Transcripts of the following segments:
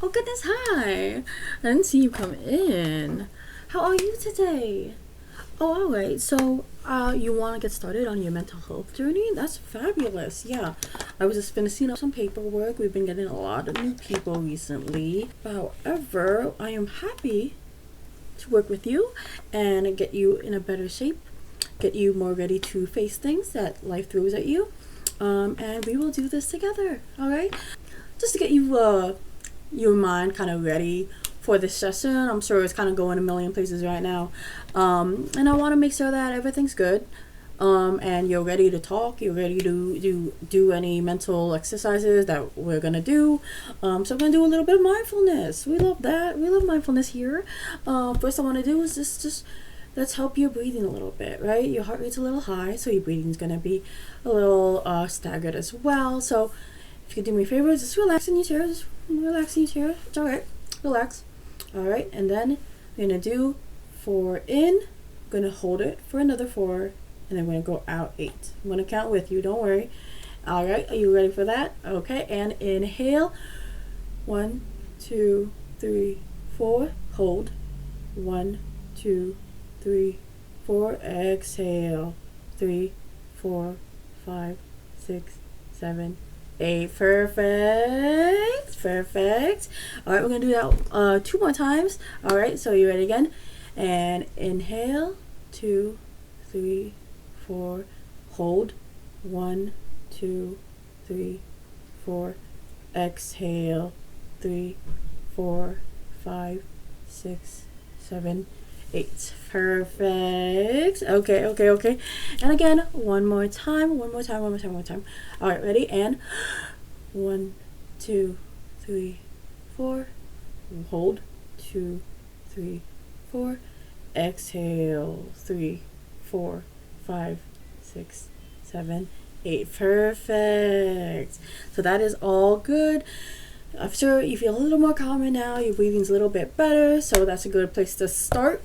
Oh goodness, hi. I didn't see you come in. How are you today? Oh, alright. So, you want to get started on your mental health journey? That's fabulous. Yeah. I was just finishing up some paperwork. We've been getting a lot of new people recently. However, I am happy to work with you and get you in a better shape, get you more ready to face things that life throws at you. And we will do this together, alright? Just to get your mind kind of ready for this session. I'm sure it's kind of going a million places right now. And I want to make sure that everything's good. And you're ready to talk. You're ready to do any mental exercises that we're going to do. So I'm going to do a little bit of mindfulness. We love that. We love mindfulness here. First I want to do is just let's help your breathing a little bit, right? Your heart rate's a little high, so your breathing's going to be a little staggered as well. So if you could do me a favor, just relax in your chair. Just relax in your chair. It's alright. Relax. Alright, and then we're going to do 4 in. I'm going to hold it for another 4. And then we're going to go out 8. I'm going to count with you. Don't worry. Alright, are you ready for that? Okay, and inhale. 1, 2, 3, 4. Hold. 1, 2, 3, 4. Exhale. 3, 4, 5, 6, 7, 8. Perfect. Perfect. Alright, we're going to do that 2 more times. Alright, so you ready again? And inhale. 2, 3, 4. Hold. 1, 2, 3, 4. Exhale. 3, 4, 5, 6, 7, 8. Perfect. Okay. And again, one more time. Alright, ready? And 1, 2, 3, 4. Hold. 2, 3, 4. Exhale. 3, 4, 5, 6, 7, 8. Perfect. So that is all good. I'm sure you feel a little more calmer now. Your breathing's a little bit better. So that's a good place to start.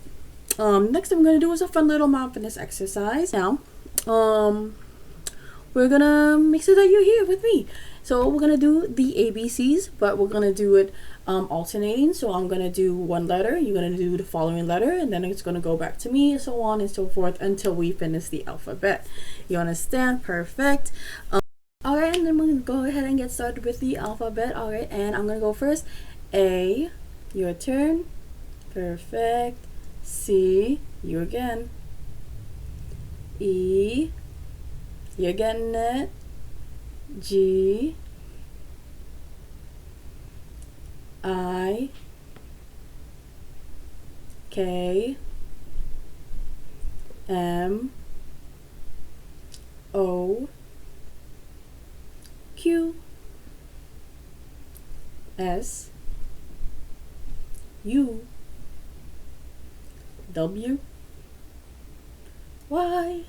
Next thing we're going to do is a fun little mindfulness exercise. Now, we're going to make sure that you're here with me. So we're going to do the ABCs, but we're going to do it alternating. So I'm going to do one letter, you're going to do the following letter, and then it's going to go back to me, and so on and so forth until we finish the alphabet. You understand? Perfect. Alright, and then we're going to go ahead and get started with the alphabet. Alright, and I'm going to go first. A, your turn. Perfect. C, you again. E, you're getting it. G, I, K, M, O, Q, S, U, W, Y.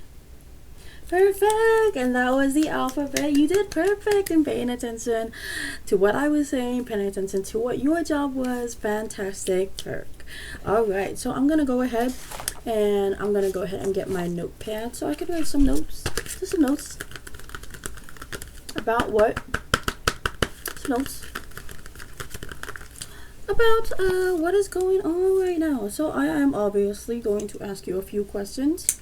Perfect. And that was the alphabet. You did perfect in paying attention to what I was saying, paying attention to what your job was. Fantastic work. Alright, so I'm gonna go ahead and get my notepad so I can write some notes. Just some notes about what? Some notes about what is going on right now. So I am obviously going to ask you a few questions.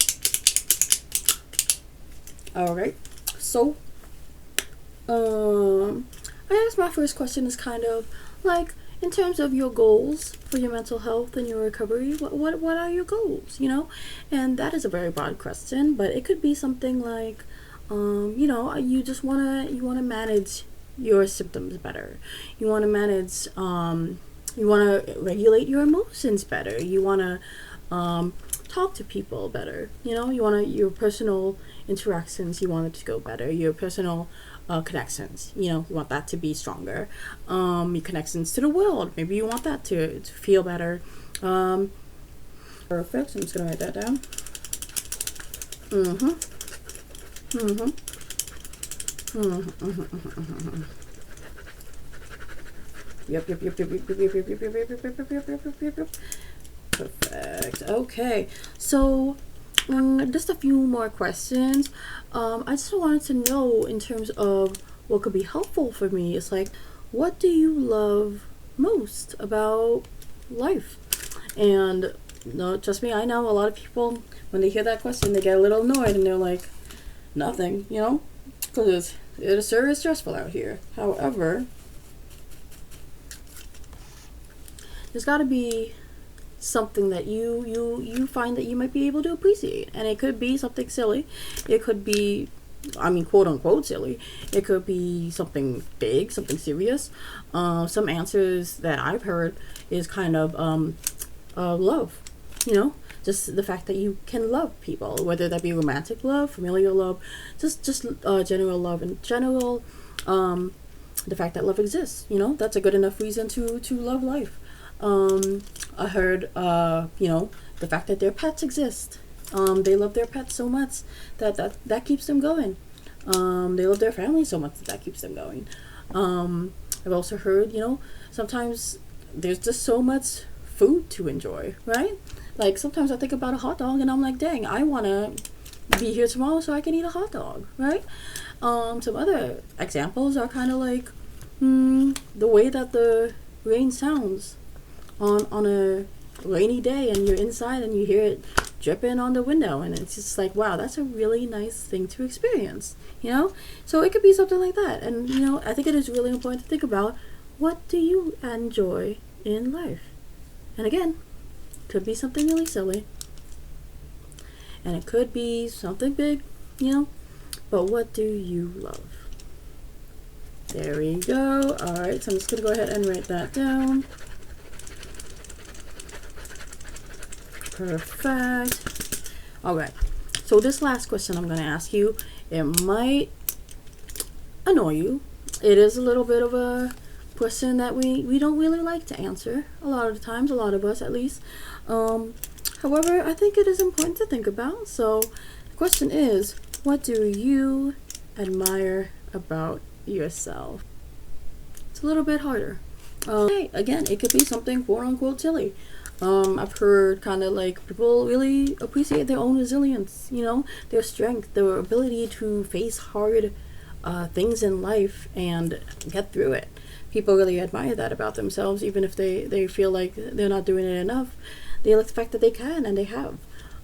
Alright, so I guess my first question is kind of like, in terms of your goals for your mental health and your recovery, what are your goals, you know? And that is a very broad question, but it could be something like, you just wanna manage your symptoms better. You wanna manage, you wanna regulate your emotions better. You wanna talk to people better. You know, you want your personal interactions, you want it to go better. Your personal connections, you want that to be stronger. Your connections to the world, maybe you want that to feel better. Perfect. So I'm just gonna write that down. Yep. Perfect. Okay, so just a few more questions. I just wanted to know, in terms of what could be helpful for me, it's like, what do you love most about life. And no, trust me, I know a lot of people, when they hear that question, they get a little annoyed and they're like, nothing, you know, because it is very stressful out here. However, there's got to be something that you find that you might be able to appreciate, and it could be something silly. It could be, I mean, quote unquote silly. It could be something big, something serious. Some answers that I've heard is kind of love. You know, just the fact that you can love people, whether that be romantic love, familial love, just general love in general. The fact that love exists, you know, that's a good enough reason to love life. I heard, you know, the fact that their pets exist. They love their pets so much that keeps them going. They love their family so much that keeps them going. I've also heard, you know, sometimes there's just so much food to enjoy, right? Like sometimes I think about a hot dog and I'm like, dang, I want to be here tomorrow so I can eat a hot dog, right? Some other examples are kind of like the way that the rain sounds on a rainy day and you're inside and you hear it dripping on the window, and it's just like, wow, that's a really nice thing to experience, you know? So it could be something like that. And you know, I think it is really important to think about, what do you enjoy in life? And again, could be something really silly, and it could be something big, you know, but what do you love? There we go. All right, so I'm just gonna go ahead and write that down. Perfect. All right, so this last question I'm gonna ask you, it might annoy you. It is a little bit of a question that we don't really like to answer a lot of the times, a lot of us at least. However, I think it is important to think about. So the question is, what do you admire about yourself? It's a little bit harder. Again, it could be something quote unquote silly. I've heard kind of like people really appreciate their own resilience, you know, their strength, their ability to face hard things in life and get through it. People really admire that about themselves, even if they feel like they're not doing it enough. They like the fact that they can, and they have.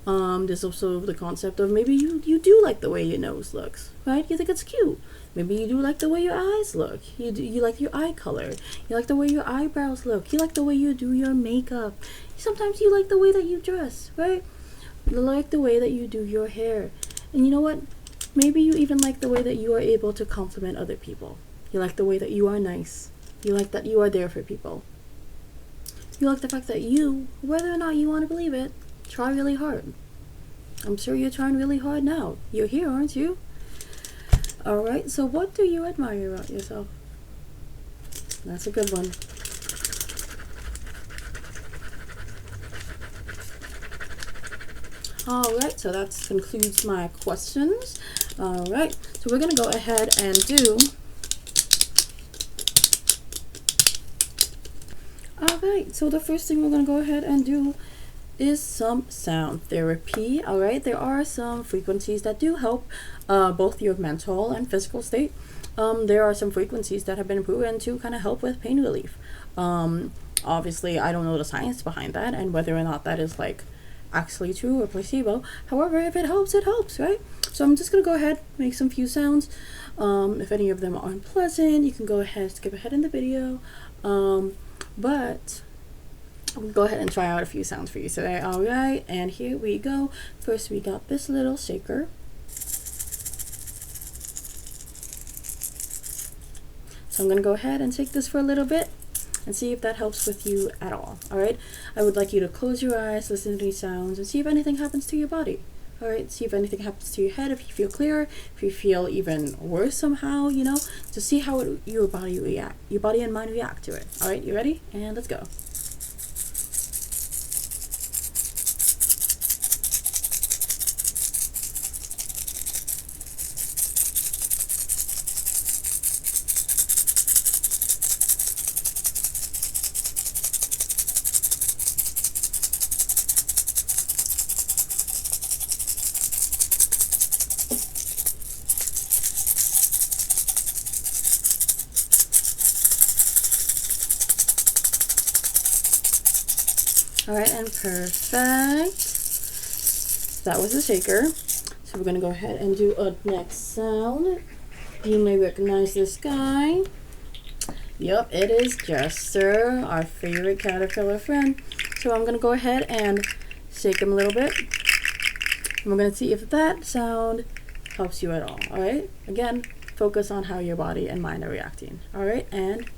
There's also the concept of maybe you do like the way your nose looks, right? You think it's cute. Maybe you do like the way your eyes look. You like your eye color. You like the way your eyebrows look. You like the way you do your makeup. Sometimes you like the way that you dress, right? You like the way that you do your hair. And you know what? Maybe you even like the way that you are able to compliment other people. You like the way that you are nice. You like that you are there for people. You like the fact that you, whether or not you want to believe it, try really hard. I'm sure you're trying really hard now. You're here, aren't you? Alright, so what do you admire about yourself? That's a good one. Alright, so that concludes my questions. Alright, so we're going to go ahead and do... Alright, so the first thing we're going to go ahead and do is some sound therapy. Alright, there are some frequencies that do help both your mental and physical state. There are some frequencies that have been proven to kind of help with pain relief. Obviously, I don't know the science behind that and whether or not that is like actually true or placebo. However, if it helps, right? So I'm just going to go ahead, make some few sounds. If any of them are unpleasant, you can go ahead, skip ahead in the video. But I'll go ahead and try out a few sounds for you today. Alright, and here we go. First, we got this little shaker. So I'm going to go ahead and take this for a little bit and see if that helps with you at all. Alright, I would like you to close your eyes, listen to these sounds, and see if anything happens to your body. Alright, see if anything happens to your head, if you feel clearer, if you feel even worse somehow, you know, to see how your body and mind react to it. Alright, you ready? And let's go. All right, and perfect. That was the shaker. So we're gonna go ahead and do a next sound. You may recognize this guy. Yep, it is Jester, our favorite caterpillar friend. So I'm gonna go ahead and shake him a little bit. And we're gonna see if that sound helps you at all. All right, again, focus on how your body and mind are reacting. All right, and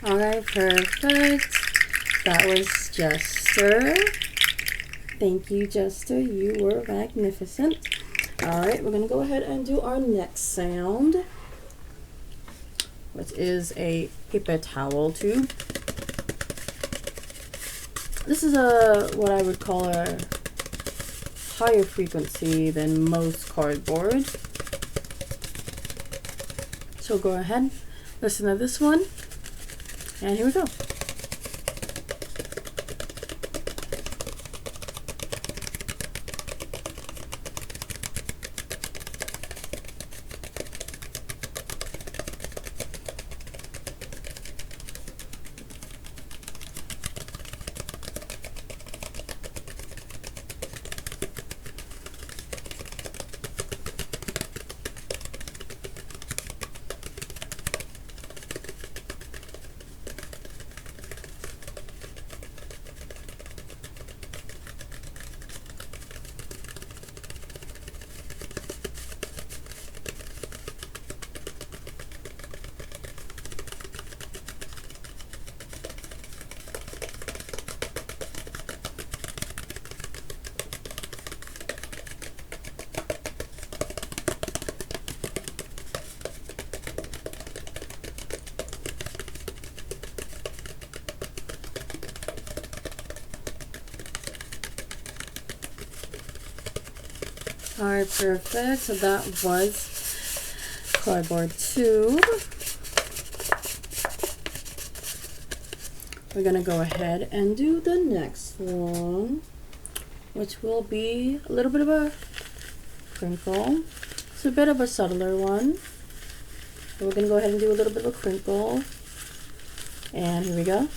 all right, perfect. That was Jester. Thank you, Jester. You were magnificent. All right, we're gonna go ahead and do our next sound, which is a paper towel tube. This is what I would call a higher frequency than most cardboard. So go ahead, listen to this one, and here we go. All right, perfect. So that was cardboard tube. We're gonna go ahead and do the next one, which will be a little bit of a crinkle. It's a bit of a subtler one. So we're gonna go ahead and do a little bit of a crinkle. And here we go.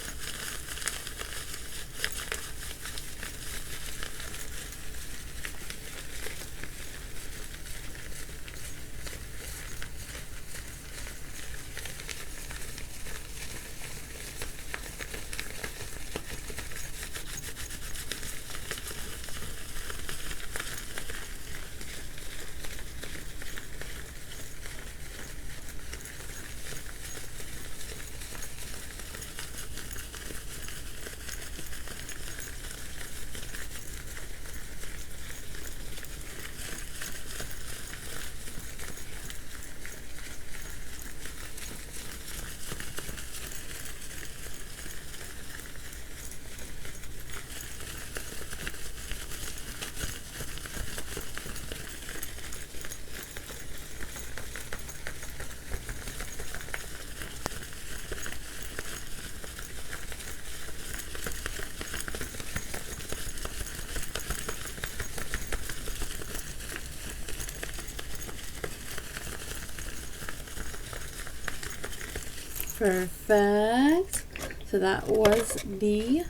Perfect. So that was the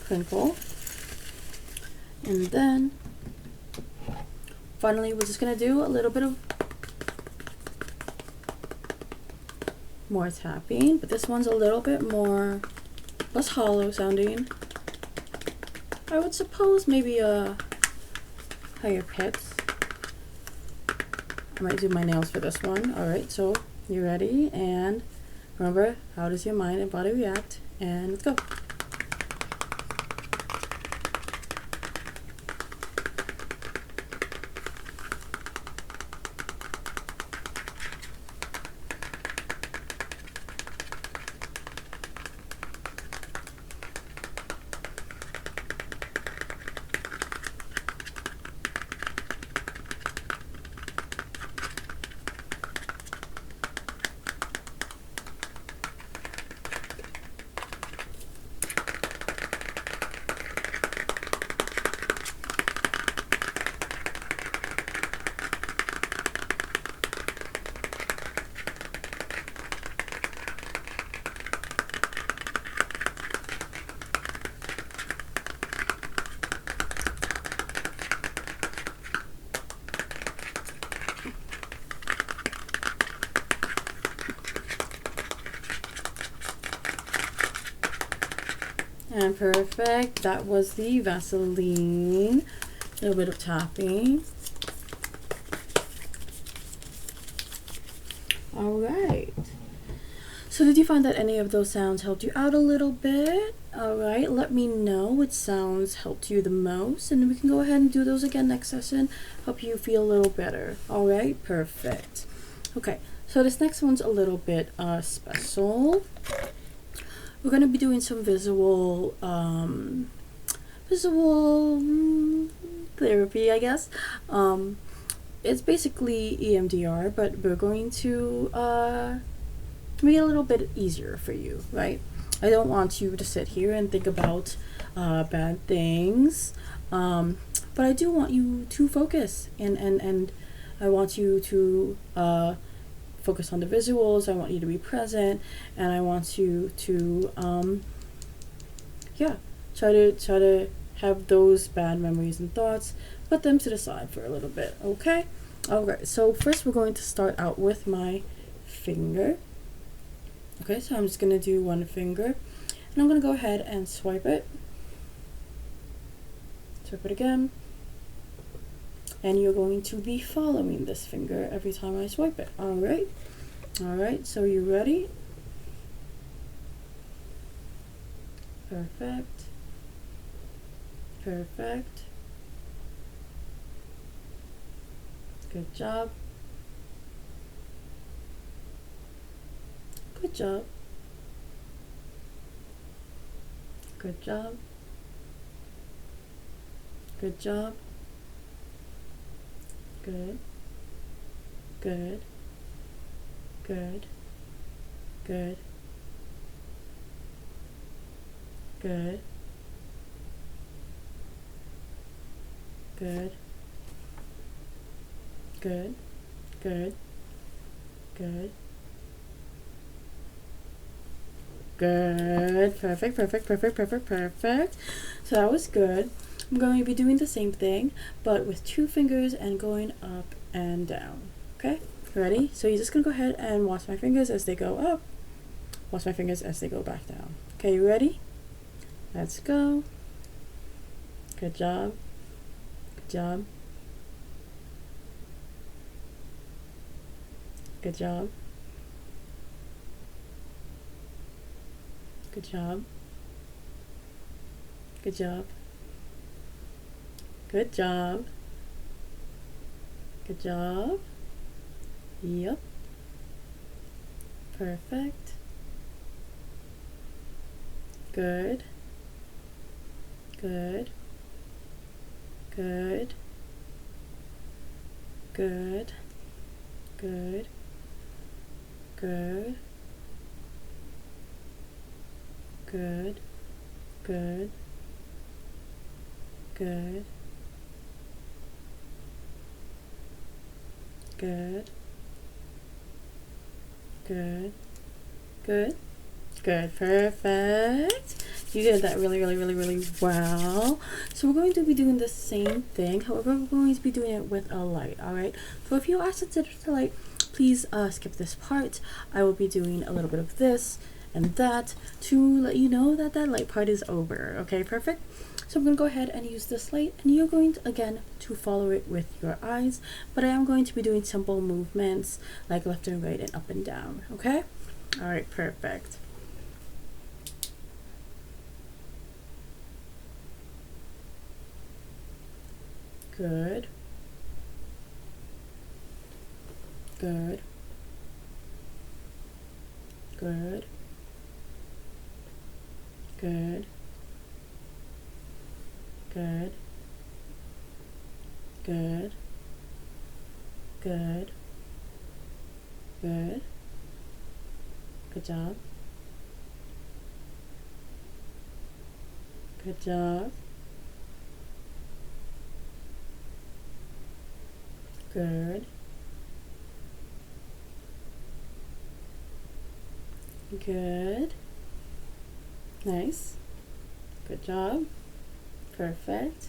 crinkle. And then finally we're just gonna do a little bit of more tapping, but this one's a little bit more less hollow sounding. I would suppose maybe a higher pitch. I might do my nails for this one. All right, so you ready? And remember, how does your mind and body react? And let's go. And perfect. That was the Vaseline. A little bit of tapping. All right. So did you find that any of those sounds helped you out a little bit? All right, let me know which sounds helped you the most, and we can go ahead and do those again next session, help you feel a little better. All right, perfect. Okay, so this next one's a little bit special. We're going to be doing some visual therapy, I guess. It's basically EMDR, but we're going to make it a little bit easier for you, right? I don't want you to sit here and think about bad things, but I do want you to focus, and I want you to focus on the visuals. I want you to be present, and I want you to try to have those bad memories and thoughts, put them to the side for a little bit. Okay, all right, so first we're going to start out with my finger. Okay, so I'm just gonna do one finger, and I'm gonna go ahead and swipe it again, and you're going to be following this finger every time I swipe it. All right, so you ready? Perfect. Good job. Good job. Good job. Good job. Good. Good. Good. Good. Good. Good. Good. Good. Good. Good. Perfect. So that was good. I'm going to be doing the same thing, but with two fingers and going up and down. Okay? Ready? So you're just going to go ahead and watch my fingers as they go up. Watch my fingers as they go back down. Okay, you ready? Let's go. Good job. Good job. Good job. Good job. Good job. Good job. Good job. Yep. Perfect. Good. Good. Good. Good. Good. Good. Good. Good. Good. Good. Good. Good. Good. Perfect. You did that really well. So we're going to be doing the same thing. However, we're going to be doing it with a light. Alright. So if you are sensitive to light, please skip this part. I will be doing a little bit of this and that to let you know that that light part is over. Okay, perfect. So I'm going to go ahead and use this light, and you're going to, again, to follow it with your eyes, but I am going to be doing simple movements like left and right and up and down, okay? All right, perfect. Good. Good. Good. Good. Good. Good. Good. Good. Good job. Good job. Good. Good. Nice. Good job. Perfect.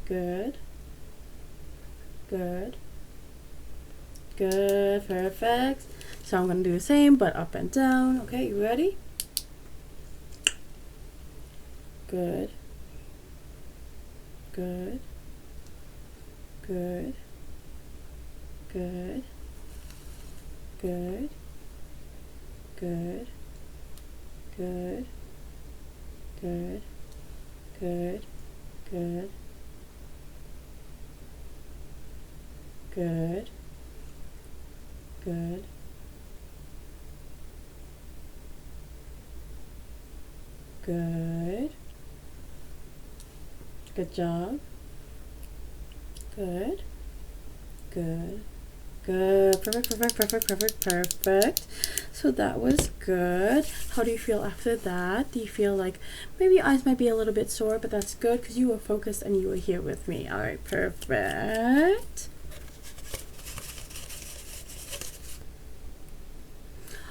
Good. Good. Good. Perfect. So I'm going to do the same, but up and down. Okay, you ready? Good. Good. Good. Good. Good. Good. Good. Good. Good. Good. Good. Good. Good. Good job. Good. Good. Good. Perfect, perfect, perfect, perfect, perfect. So that was good. How do you feel after that? Do you feel like maybe your eyes might be a little bit sore, but that's good because you were focused and you were here with me. All right, perfect.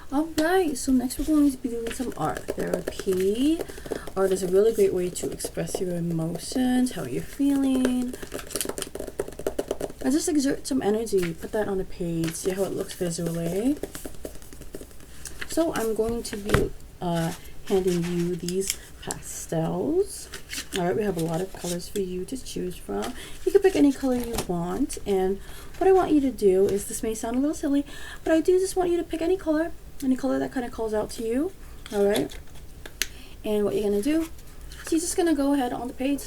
All right, so next we're going to be doing some art therapy. Art is a really great way to express your emotions, how you're feeling. I just exert some energy, put that on a page, see how it looks visually. So I'm going to be handing you these pastels. All right, we have a lot of colors for you to choose from. You can pick any color you want, and what I want you to do is, this may sound a little silly, but I do just want you to pick any color that kind of calls out to you. All right, and what you're gonna do is you're just gonna go ahead on the page,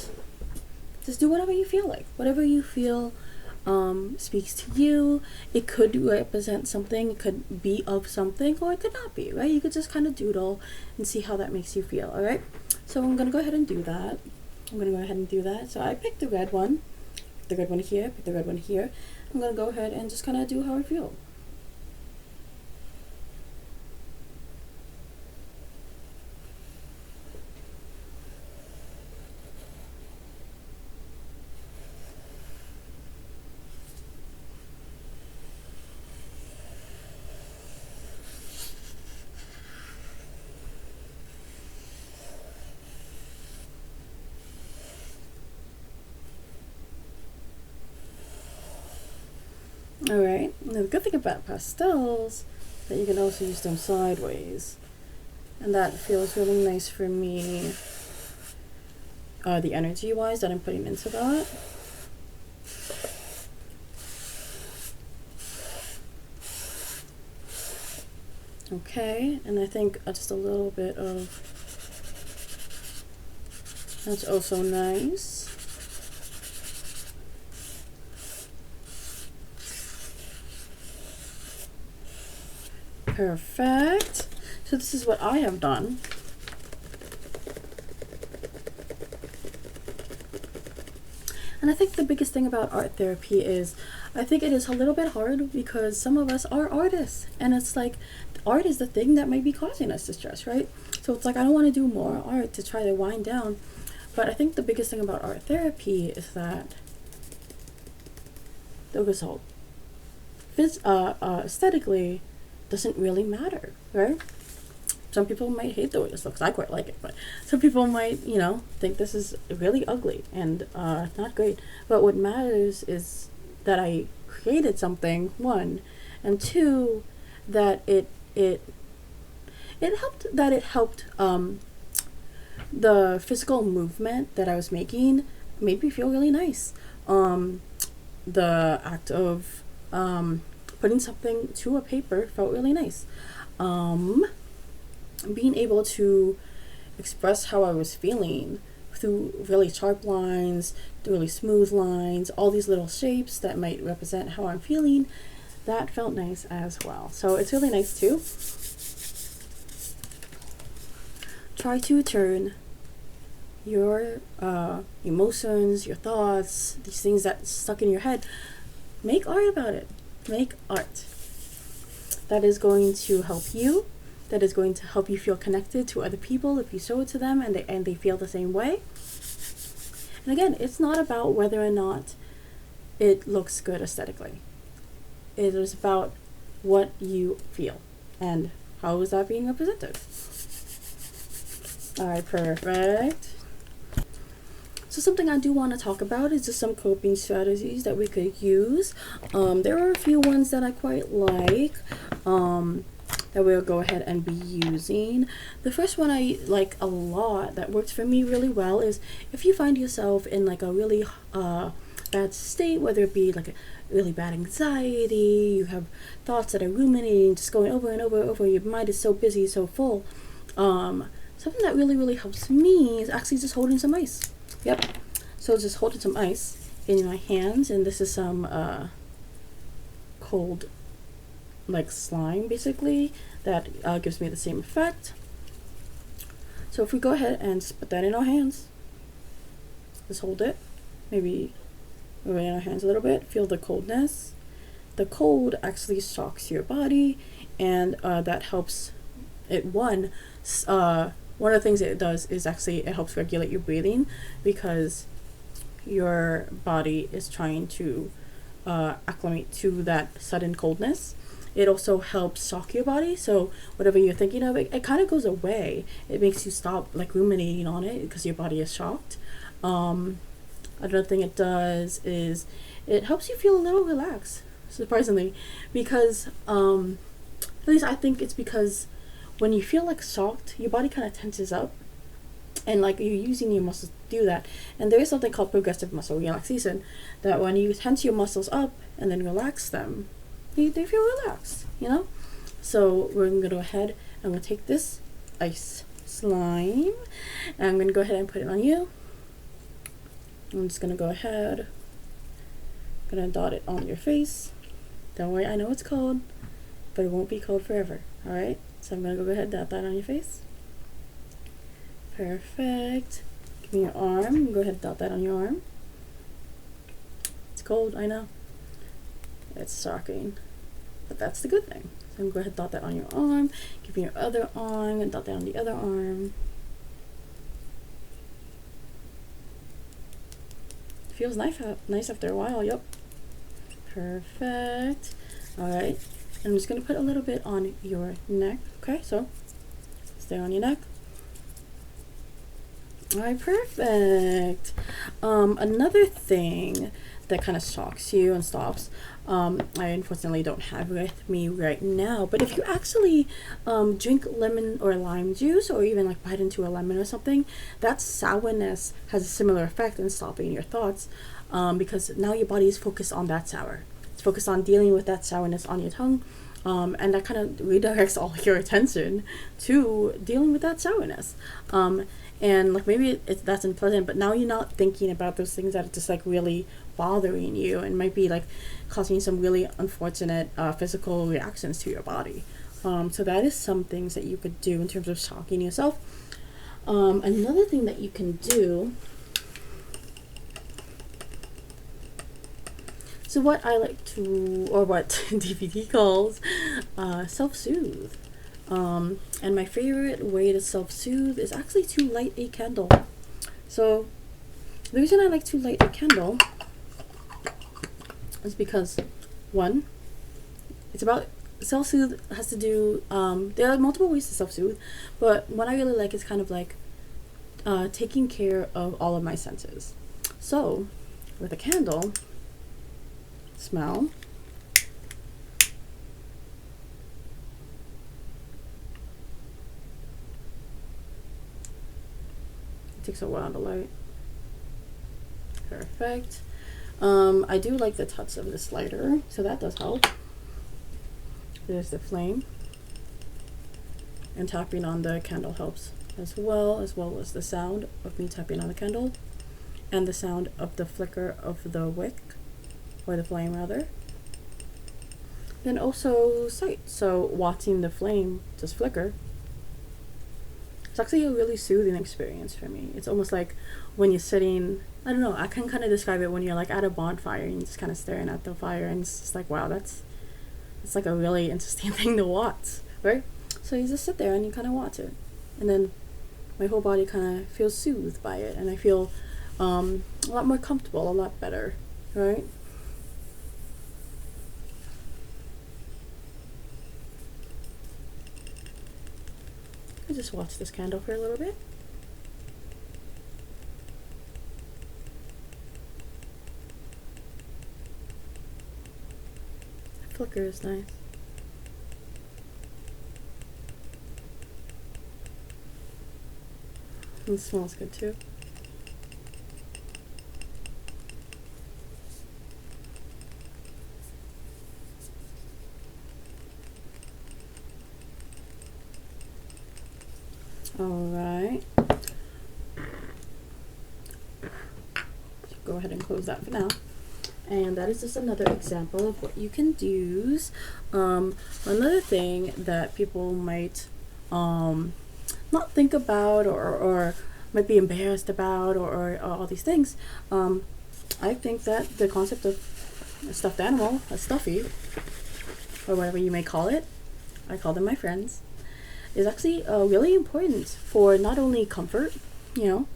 just do whatever you feel like, whatever you feel speaks to you. It could represent something, it could be of something, or it could not be, right? You could just kind of doodle and see how that makes you feel. All right, so I'm gonna go ahead and do that. So I picked the red one, the red one here, pick the red one here. I'm gonna go ahead and just kind of do how I feel. Alright, now the good thing about pastels is that you can also use them sideways. And that feels really nice for me, the energy wise that I'm putting into that. Okay, and I think just a little bit of, that's also nice. Perfect. So this is what I have done. And I think the biggest thing about art therapy is, I think it is a little bit hard because some of us are artists, and it's like art is the thing that might be causing us distress, right? So it's like, I don't want to do more art to try to wind down. But I think the biggest thing about art therapy is that the result aesthetically doesn't really matter, right? Some people might hate the way this looks. I quite like it, but some people might, you know, think this is really ugly and not great. But what matters is that I created something, one, and two, that it helped the physical movement that I was making made me feel really nice. The act of putting something to a paper felt really nice. Being able to express how I was feeling through really sharp lines, really smooth lines, all these little shapes that might represent how I'm feeling, that felt nice as well. So it's really nice too. Try to turn your emotions, your thoughts, these things that stuck in your head, make art about it. Make art. That is going to help you. That is going to help you feel connected to other people if you show it to them and they feel the same way. And again, it's not about whether or not it looks good aesthetically. It is about what you feel and how is that being represented. Alright, perfect. So something I do want to talk about is just some coping strategies that we could use. There are a few ones that I quite like that we'll go ahead and be using. The first one I like a lot that works for me really well is if you find yourself in like a really bad state, whether it be like a really bad anxiety, you have thoughts that are ruminating, just going over and over and over, your mind is so busy, so full. Something that really helps me is actually just holding some ice. Yep. So just holding some ice in my hands, and this is some cold like slime basically that gives me the same effect. So if we go ahead and just put that in our hands, just hold it, maybe move it in our hands a little bit, feel the coldness. The cold actually shocks your body, and that helps it. One of the things it does is actually it helps regulate your breathing because your body is trying to acclimate to that sudden coldness. It also helps shock your body, so whatever you're thinking of, it kind of goes away. It makes you stop like ruminating on it because your body is shocked. Another thing it does is it helps you feel a little relaxed, surprisingly, because at least I think it's because when you feel like shocked, your body kind of tenses up, and like you're using your muscles to do that. And there is something called progressive muscle relaxation, that when you tense your muscles up and then relax them, they feel relaxed, you know? So we're going to go ahead, I'm going to take this ice slime, and I'm going to go ahead and put it on you. I'm just going to go ahead, I'm going to dot it on your face. Don't worry, I know it's cold, but it won't be cold forever, alright? So I'm going to go ahead and dot that on your face. Perfect. Give me your arm, go ahead and dot that on your arm. It's cold, I know. It's shocking, but that's the good thing. So I'm going to go ahead and dot that on your arm, give me your other arm, and dot that on the other arm. Feels nice after a while, yep. Perfect. Alright, I'm just going to put a little bit on your neck, okay? So, stay on your neck. Alright, perfect. Another thing that kind of shocks you and stops, I unfortunately don't have with me right now, but if you actually drink lemon or lime juice, or even like bite into a lemon or something, that sourness has a similar effect in stopping your thoughts, because now your body is focused on that sour. It's focused on dealing with that sourness on your tongue, and that kind of redirects all your attention to dealing with that sourness. And like maybe that's unpleasant, but now you're not thinking about those things that are just like really bothering you and might be like causing some really unfortunate physical reactions to your body. So that is some things that you could do in terms of shocking yourself. Another thing that you can do, so what I like to, or what DVD calls self-soothe. And my favorite way to self-soothe is actually to light a candle. So the reason I like to light a candle is because, one, it's about self-soothe has to do, there are multiple ways to self-soothe, but what I really like is kind of like taking care of all of my senses. So with a candle, smell, It takes a while to light. Perfect. I do like the touch of this lighter, so that does help. There's the flame. And tapping on the candle helps as well as the sound of me tapping on the candle and the sound of the flicker of the wick, or the flame rather. Then also sight, so watching the flame just flicker. It's actually a really soothing experience for me. It's almost like when you're sitting, I don't know, I can kind of describe it when you're like at a bonfire and you're just kind of staring at the fire, and it's just like, wow, it's like a really interesting thing to watch, right? So you just sit there and you kind of watch it, and then my whole body kind of feels soothed by it, and I feel a lot more comfortable, a lot better, right? I just watch this candle for a little bit. The flicker is nice. And it smells good too. Alright. Go ahead and close that for now. And that is just another example of what you can use. Another thing that people might not think about, or might be embarrassed about, or all these things. I think that the concept of a stuffed animal, a stuffy, or whatever you may call it, I call them my friends, is actually really important for not only comfort, you know,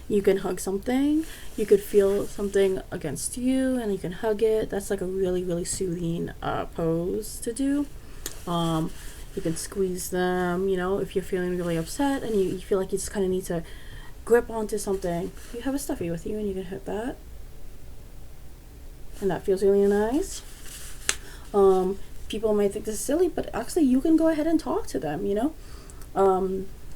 you can hug something, you could feel something against you and you can hug it. That's like a really, really soothing pose to do. You can squeeze them, you know, if you're feeling really upset and you feel like you just kind of need to grip onto something. You have a stuffy with you and you can hit that. And that feels really nice. People might think this is silly, but actually you can go ahead and talk to them, you know.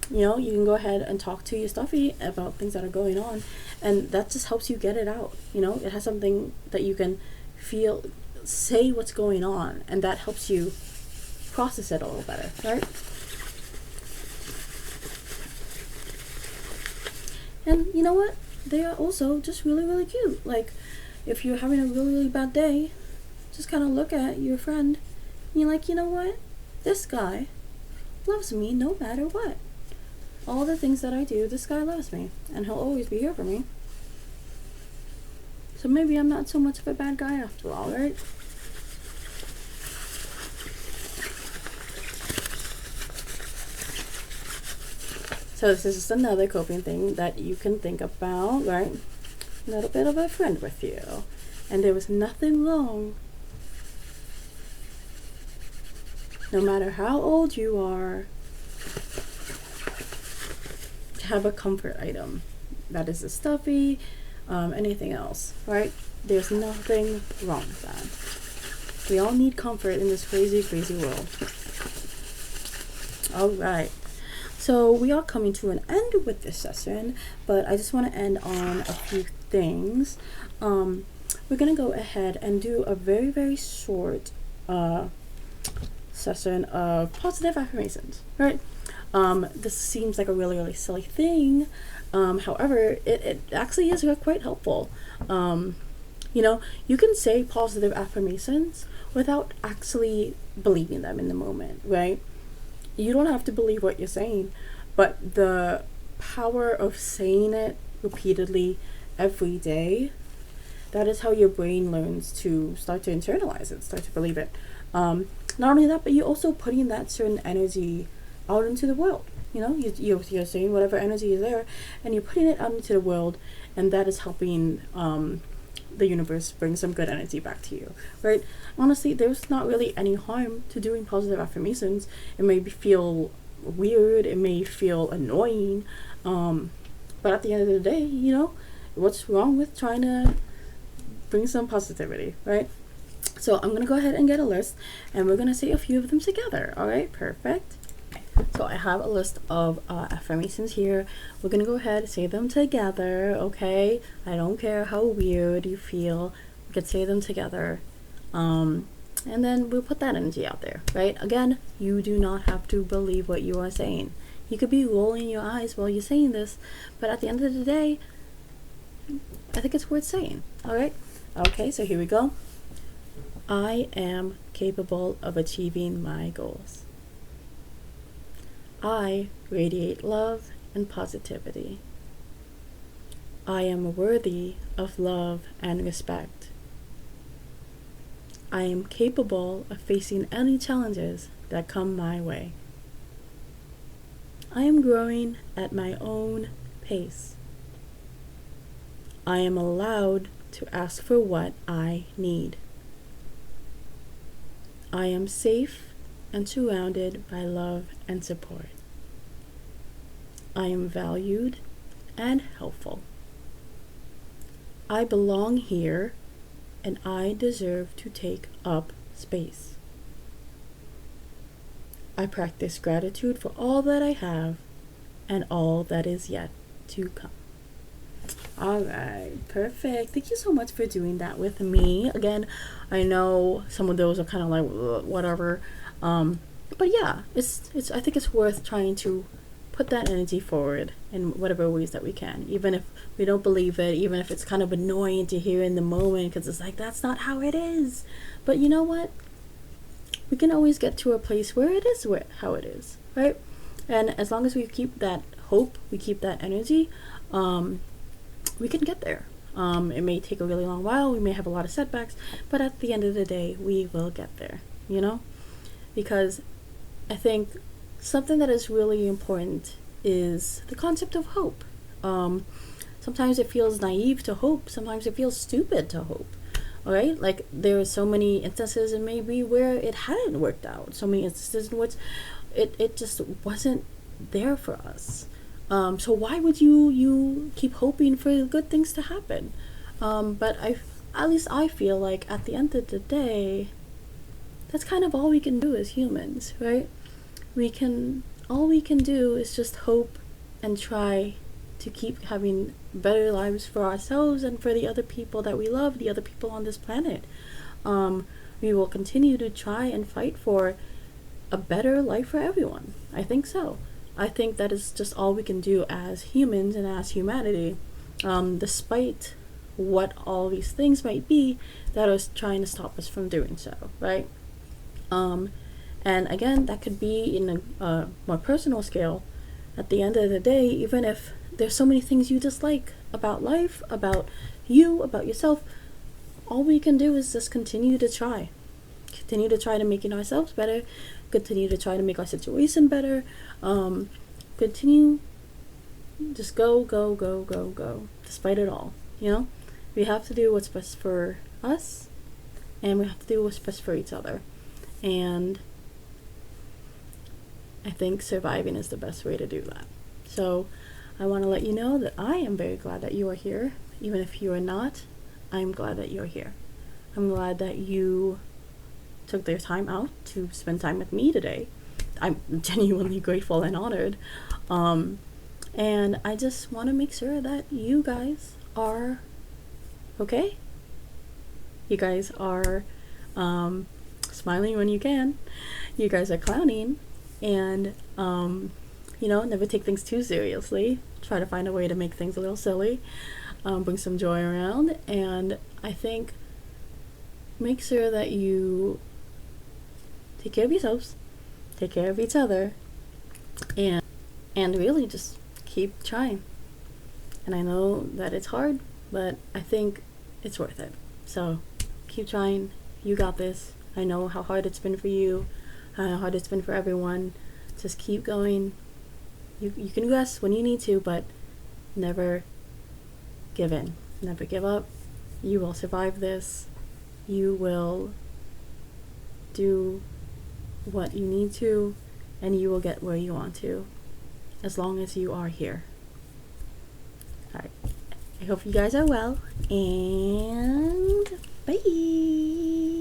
You can go ahead and talk to your stuffy about things that are going on, and that just helps you get it out. You know, it has something that you can feel, say what's going on, and that helps you process it a little better, right? And you know what? They are also just really, really cute. Like, if you're having a really, really bad day, just kind of look at your friend and you're like, you know what? This guy loves me no matter what. All the things that I do, this guy loves me, and he'll always be here for me. So maybe I'm not so much of a bad guy after all, right? So this is just another coping thing that you can think about, right? A little bit of a friend with you. And there was nothing wrong, no matter how old you are, to have a comfort item. That is a stuffy, anything else, right? There's nothing wrong with that. We all need comfort in this crazy, crazy world. Alright. So we are coming to an end with this session, but I just want to end on a few things. We're going to go ahead and do a very, very short session of positive affirmations, right? This seems like a really, really silly thing. However, it actually is quite helpful. You know, you can say positive affirmations without actually believing them in the moment, right? You don't have to believe what you're saying, but the power of saying it repeatedly every day, that is how your brain learns to start to internalize it, start to believe it. Not only that, but you're also putting that certain energy out into the world. You know, you're saying whatever energy is there, and you're putting it out into the world, and that is helping the universe bring some good energy back to you, right? Honestly, there's not really any harm to doing positive affirmations. It may feel weird, it may feel annoying, but at the end of the day, you know, what's wrong with trying to bring some positivity, right? So I'm gonna go ahead and get a list, and we're gonna say a few of them together. All right, perfect. So I have a list of affirmations here. We're gonna go ahead and say them together, okay? I don't care how weird you feel. We could say them together. And then we'll put that energy out there, right? Again, you do not have to believe what you are saying. You could be rolling your eyes while you're saying this, but at the end of the day, I think it's worth saying, all right? Okay, so here we go. I am capable of achieving my goals. I radiate love and positivity. I am worthy of love and respect. I am capable of facing any challenges that come my way. I am growing at my own pace. I am allowed to ask for what I need. I am safe and surrounded by love and support. I am valued and helpful. I belong here and I deserve to take up space. I practice gratitude for all that I have and all that is yet to come. All right, perfect. Thank you so much for doing that with me. Again, I know some of those are kind of like whatever, but yeah, it's. I think it's worth trying to put that energy forward in whatever ways that we can, even if we don't believe it, even if it's kind of annoying to hear in the moment because it's like that's not how it is. But you know what? We can always get to a place where it is how it is, right? And as long as we keep that hope, we keep that energy, we can get there. It may take a really long while, we may have a lot of setbacks, but at the end of the day, we will get there, you know? Because I think something that is really important is the concept of hope. Sometimes it feels naive to hope, sometimes it feels stupid to hope. Alright, like there are so many instances and maybe where it hadn't worked out, so many instances in which it just wasn't there for us. So why would you keep hoping for good things to happen? But at least I feel like at the end of the day, that's kind of all we can do as humans, right? All we can do is just hope and try to keep having better lives for ourselves and for the other people that we love, the other people on this planet. We will continue to try and fight for a better life for everyone. I think so. I think that is just all we can do as humans and as humanity, despite what all these things might be that are trying to stop us from doing so, right? And again, that could be in a more personal scale. At the end of the day, even if there's so many things you dislike about life, about you, about yourself, all we can do is just continue to try. Continue to try to making ourselves better, continue to try to make our situation better, continue, just go, despite it all, you know? We have to do what's best for us, and we have to do what's best for each other. And I think surviving is the best way to do that. So I want to let you know that I am very glad that you are here. Even if you are not, I'm glad that you're here. I'm glad that you took their time out to spend time with me today. I'm genuinely grateful and honored. And I just want to make sure that you guys are okay. You guys are smiling when you can. You guys are clowning. And, never take things too seriously. Try to find a way to make things a little silly. Bring some joy around. And I think make sure that you take care of yourselves, take care of each other, and really just keep trying. And I know that it's hard, but I think it's worth it. So keep trying. You got this. I know how hard it's been for you, how hard it's been for everyone. Just keep going. You can rest when you need to, but never give in. Never give up. You will survive this. You will do what you need to, and you will get where you want to, as long as you are here. Alright. I hope you guys are well, and bye!